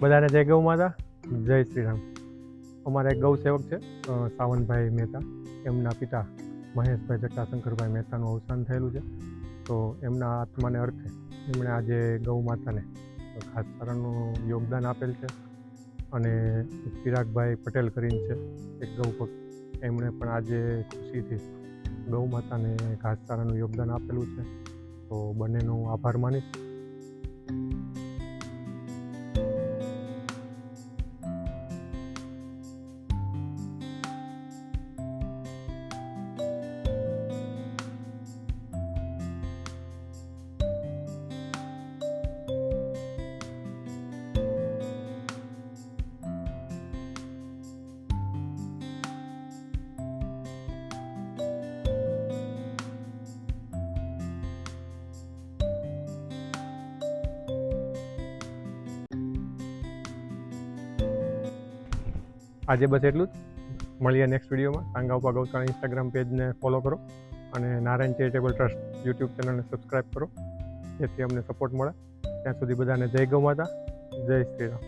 બધાને જય ગૌ માતા, જય શ્રી રામ. અમારા એક ગૌ સેવક છે સાવનભાઈ મહેતા, એમના પિતા મહેશભાઈ જટાશંકરભાઈ મહેતાનું અવસાન થયેલું છે. તો એમના આત્માને અર્થે એમણે આજે ગૌ માતાને ઘાસચારાનું યોગદાન આપેલ છે. અને ચિરાગભાઈ પટેલ કરીને છે એક ગૌ ભક્ત, એમણે પણ આજે ખુશીથી ગૌ માતાને ઘાસચારાનું યોગદાન આપેલું છે. તો બંનેનો આભાર માનીશ. આજે બસ એટલું જ. મળીએ નેક્સ્ટ વિડીયોમાં. ટાંગા ઉપા ગૌશાળા ઇન્સ્ટાગ્રામ પેજને ફોલો કરો અને નારાયણ ચેરિટેબલ ટ્રસ્ટ યુટ્યુબ ચેનલને સબસ્ક્રાઈબ કરો, જેથી અમને સપોર્ટ મળે. ત્યાં સુધી બધાને જય ગૌ માતા, જય શ્રી રામ.